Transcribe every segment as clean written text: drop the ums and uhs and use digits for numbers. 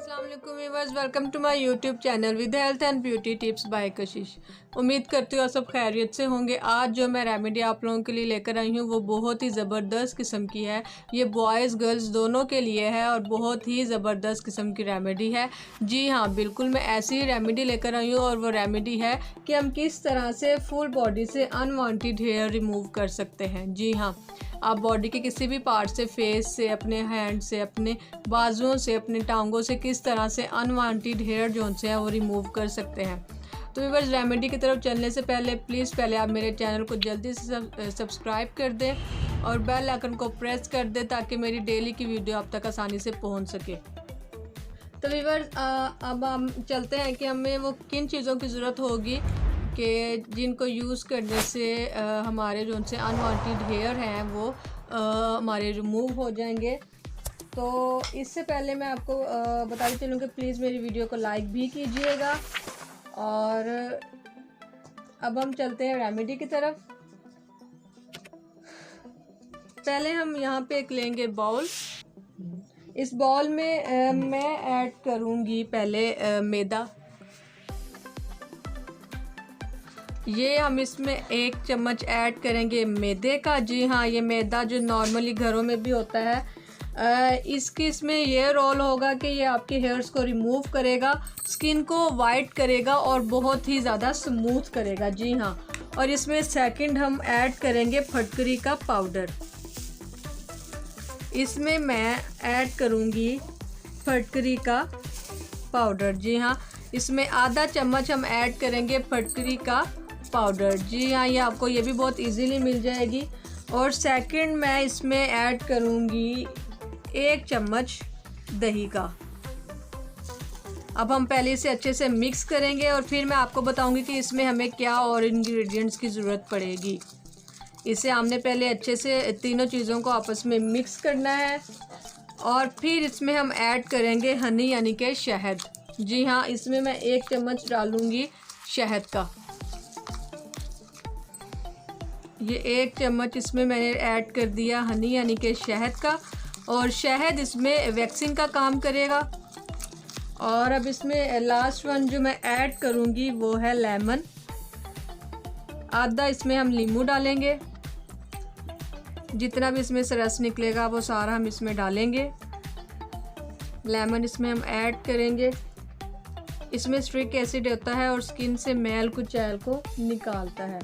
अस्सलाम वालेकुम viewers, welcome to my YouTube channel with health and beauty tips by Kashish. उम्मीद करती हूँ आप सब खैरियत से होंगे। आज जो मैं रेमेडी आप लोगों के लिए लेकर आई हूँ वो बहुत ही ज़बरदस्त किस्म की है। ये बॉयज़ गर्ल्स दोनों के लिए है और बहुत ही ज़बरदस्त किस्म की रेमेडी है। जी हाँ, बिल्कुल मैं ऐसी ही रेमेडी लेकर आई हूँ और वो रेमेडी है कि हम किस तरह से फुल बॉडी से अनवांटेड हेयर रिमूव कर सकते हैं। जी हाँ, आप बॉडी के किसी भी पार्ट से, फेस से, अपने हैंड से, अपने बाजुओं से, अपने टांगों से किस तरह से अनवांटेड हेयर जोन से हैं वो रिमूव कर सकते हैं। तो व्यूअर्स, रेमेडी की तरफ चलने से पहले आप मेरे चैनल को जल्दी से सब्सक्राइब कर दें और बेल आइकन को प्रेस कर दें ताकि मेरी डेली की वीडियो आप तक आसानी से पहुंच सके। तो व्यूअर्स, अब हम चलते हैं कि हमें वो किन चीज़ों की ज़रूरत होगी कि जिनको यूज़ करने से हमारे जो उनसे अनवांटेड हेयर हैं वो हमारे रिमूव हो जाएंगे। तो इससे पहले मैं आपको बताती चलूँ कि प्लीज़ मेरी वीडियो को लाइक भी कीजिएगा। और अब हम चलते हैं रेमेडी की तरफ। पहले हम यहाँ पे एक लेंगे बाउल। इस बाउल में मैं ऐड करूँगी पहले मैदा। ये हम इसमें 1 चम्मच ऐड करेंगे मैदे का। जी हाँ, ये मैदा जो नॉर्मली घरों में भी होता है, इसमें ये रोल होगा कि ये आपके हेयर्स को रिमूव करेगा, स्किन को वाइट करेगा और बहुत ही ज़्यादा स्मूथ करेगा। जी हाँ, और इसमें सेकंड हम ऐड करेंगे फटकरी का पाउडर। इसमें मैं ऐड करूँगी फटकरी का पाउडर। जी हाँ, इसमें आधा चम्मच हम ऐड करेंगे फटकरी का पाउडर। जी हाँ, ये आपको ये भी बहुत इजीली मिल जाएगी। और सेकंड मैं इसमें ऐड करूँगी 1 चम्मच दही का। अब हम पहले इसे अच्छे से मिक्स करेंगे और फिर मैं आपको बताऊंगी कि इसमें हमें क्या और इंग्रेडिएंट्स की ज़रूरत पड़ेगी। इसे हमने पहले अच्छे से तीनों चीज़ों को आपस में मिक्स करना है और फिर इसमें हम ऐड करेंगे हनी यानी कि शहद। जी हाँ, इसमें मैं 1 चम्मच डालूँगी शहद का। ये 1 चम्मच इसमें मैंने ऐड कर दिया हनी यानी कि शहद का। और शहद इसमें वैक्सिंग का काम करेगा। और अब इसमें लास्ट वन जो मैं ऐड करूँगी वो है लेमन। आधा इसमें हम नींबू डालेंगे। जितना भी इसमें से रस निकलेगा वो सारा हम इसमें डालेंगे। लेमन इसमें हम ऐड करेंगे। इसमें स्ट्रिक एसिड होता है और स्किन से मैल कुचैल को निकालता है।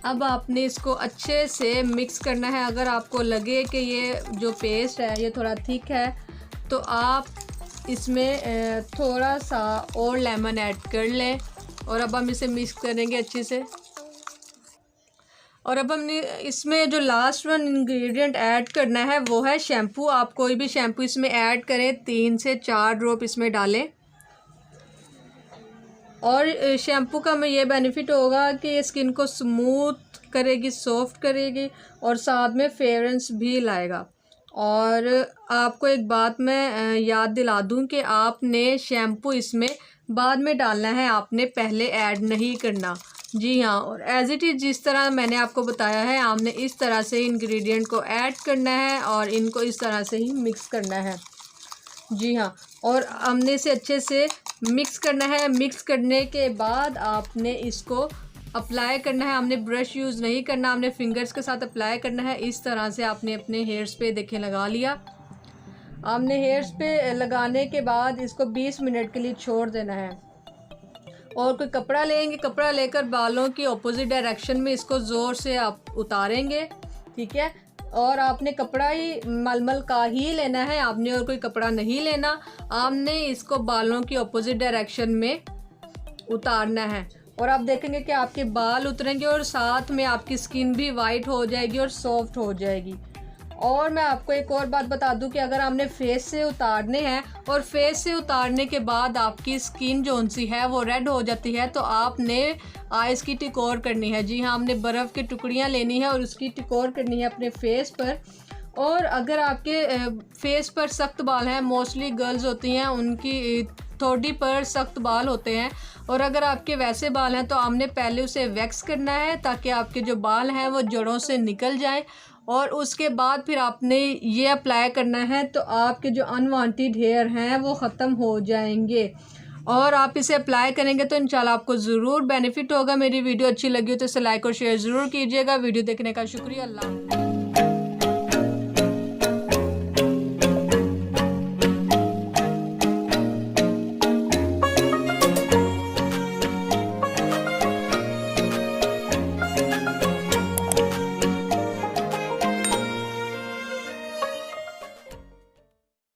अब आपने इसको अच्छे से मिक्स करना है। अगर आपको लगे कि ये जो पेस्ट है ये थोड़ा थिक है तो आप इसमें थोड़ा सा और लेमन ऐड कर लें। और अब हम इसे मिक्स करेंगे अच्छे से। और अब हमने इसमें जो लास्ट वन इंग्रेडिएंट ऐड करना है वो है शैम्पू। आप कोई भी शैम्पू इसमें ऐड करें, 3 से 4 ड्रॉप इसमें डालें। और शैम्पू का हमें ये बेनिफिट होगा कि ये स्किन को स्मूथ करेगी, सॉफ्ट करेगी और साथ में फेयरेंस भी लाएगा। और आपको एक बात मैं याद दिला दूं कि आपने शैम्पू इसमें बाद में डालना है, आपने पहले ऐड नहीं करना। जी हाँ, और एज इट इज़ जिस तरह मैंने आपको बताया है आपने इस तरह से इंग्रेडिएंट को ऐड करना है और इनको इस तरह से ही मिक्स करना है। जी हाँ, और हमने इसे अच्छे से मिक्स करना है। मिक्स करने के बाद आपने इसको अप्लाई करना है। हमने ब्रश यूज़ नहीं करना, हमने फिंगर्स के साथ अप्लाई करना है। इस तरह से आपने अपने हेयर्स पे देखें लगा लिया। आपने हेयर्स पे लगाने के बाद इसको 20 मिनट के लिए छोड़ देना है। और कोई कपड़ा लेंगे, कपड़ा लेकर बालों की अपोजिट डायरेक्शन में इसको ज़ोर से आप उतारेंगे। ठीक है, और आपने कपड़ा ही मलमल का ही लेना है, आपने और कोई कपड़ा नहीं लेना। आपने इसको बालों की अपोजिट डायरेक्शन में उतारना है और आप देखेंगे कि आपके बाल उतरेंगे और साथ में आपकी स्किन भी वाइट हो जाएगी और सॉफ्ट हो जाएगी। और मैं आपको एक और बात बता दूं कि अगर आपने फेस से उतारने हैं और फेस से उतारने के बाद आपकी स्किन जोन सी है वो रेड हो जाती है तो आपने आइस की टिकोर करनी है। जी हाँ, हमने बर्फ़ की टुकड़ियाँ लेनी है और उसकी टिकोर करनी है अपने फेस पर। और अगर आपके फेस पर सख्त बाल हैं, मोस्टली गर्ल्स होती हैं उनकी थोड़ी पर सख्त बाल होते हैं, और अगर आपके वैसे बाल हैं तो आपने पहले उसे वैक्स करना है ताकि आपके जो बाल हैं वो जड़ों से निकल जाएं और उसके बाद फिर आपने ये अप्लाई करना है, तो आपके जो अनवांटेड हेयर हैं वो ख़त्म हो जाएंगे। और आप इसे अप्लाई करेंगे तो इंशाल्लाह आपको ज़रूर बेनिफिट होगा। मेरी वीडियो अच्छी लगी हो तो इसे लाइक और शेयर ज़रूर कीजिएगा। वीडियो देखने का शुक्रिया। अल्लाह।